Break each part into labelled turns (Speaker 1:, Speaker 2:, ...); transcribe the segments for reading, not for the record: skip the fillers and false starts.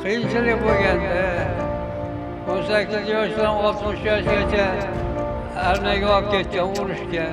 Speaker 1: qiyinchilik bo'lganda 18 yoshdan 60 yoshgacha armiyaga olib ketgan urushga.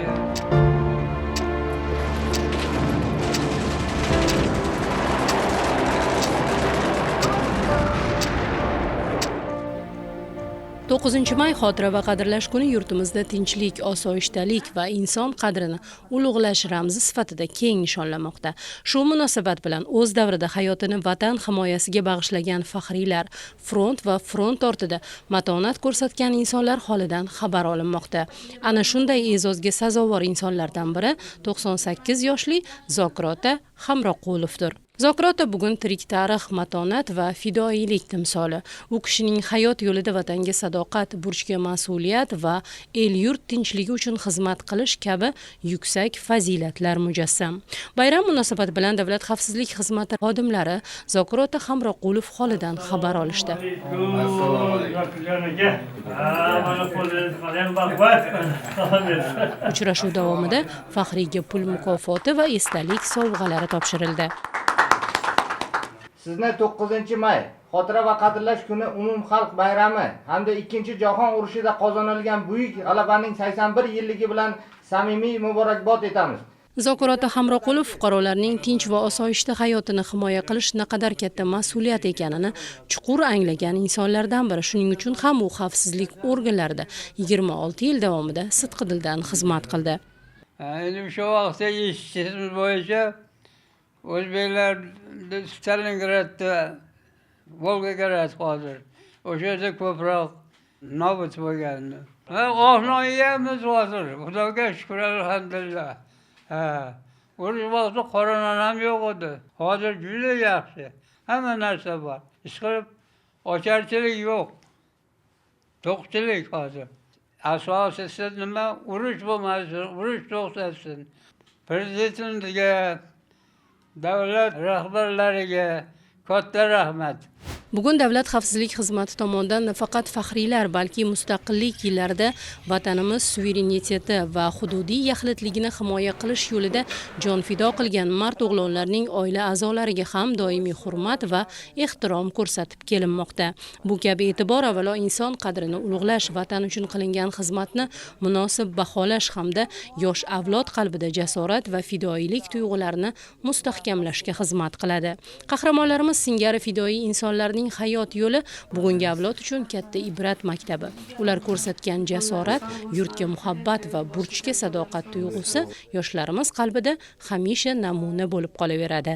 Speaker 2: 9 may xotira va qadrlash kuni yurtimizda tinchlik, osoyishtalik va inson qadrini ulug'lash ramzi sifatida keng nishonlanmoqda. Shu munosabat bilan o'z davrida hayotini vatan himoyasiga bag'ishlagan faxriylar, front va front ortida matonat ko'rsatgan insonlar holidan xabar olinmoqda. Ana shunday e'zozga sazovor insonlardan biri 98 yoshli Zokirota Hamroqulovdir. Zokirota bugun tirik tarix, matonat va fidoyilik timsoli. U kishining hayot yo'lida vatanga sadoqat, burchga mas'uliyat va el-yurt tinchligi uchun xizmat qilish kabi yuksak fazilatlar mujassam. Bayram munosabati bilan Davlat xavfsizlik xizmati xodimlari Zokirota Hamroqulov holidan xabar olishdi. Uchrashuv davomida faxriyga pul mukofoti va esdalik sovg'alari topshirildi.
Speaker 3: Sizni 9-may xotira va qadrlash kuni umumxalq bayrami hamda 2-jahon urushida qozonilgan buyuk g'alabaning 81 yilligi bilan samimiy muborakbod etamiz.
Speaker 2: Zokirota Hamroqulov fuqarolarning tinch va osoyishta hayotini himoya qilish naqadar katta mas'uliyat ekanini chuqur anglagan insonlardan biri. Shuning uchun ham u xavfsizlik organlarida 26 yil davomida sidqidildan xizmat qildi.
Speaker 1: Endi shu vaqtda eshitishimiz bo'yicha O'zbeklar Stalingradda Volgagrad hozir. O'sha yerda ko'proq nobud bo'lgandi. Oshnoyimiz hozir. Xudoga shukr, alhamdulillah. Urush vaqti qoronan ham yo'q edi. Hozir juda yaxshi. Hamma narsa bor. Ishqilib ocharchilik yo'q. To'qchilik hozir. Asosiysi nima? Urush bo'lmasin, urush to'xtasin. Prezidentimizga, davlat rahbarlariga katta rahmat.
Speaker 2: Bugun Davlat xavfsizlik xizmati tomonidan nafaqat faxriylar, balki mustaqillik yillarida vatanimiz suvereniteti va hududiy yaxlitligini himoya qilish yo'lida jon fido qilgan mard o'g'lonlarning oila a'zolariga ham doimiy hurmat va ehtirom ko'rsatib kelinmoqda. Bu kabi e'tibor avvalo inson qadrini ulug'lash, vatan uchun qilingan xizmatni munosib baholash hamda yosh avlod qalbida jasorat va fidoyilik tuyg'ularini mustahkamlashga xizmat qiladi. Qahramonlarimiz singari fidoyi insonlarning hayot yo'li bugungi avlod uchun katta ibrat maktabi. Ular ko'rsatgan jasorat, yurtga muhabbat va burchga sadoqat tuyg'usi yoshlarimiz qalbida hamisha namuna bo'lib qolaveradi.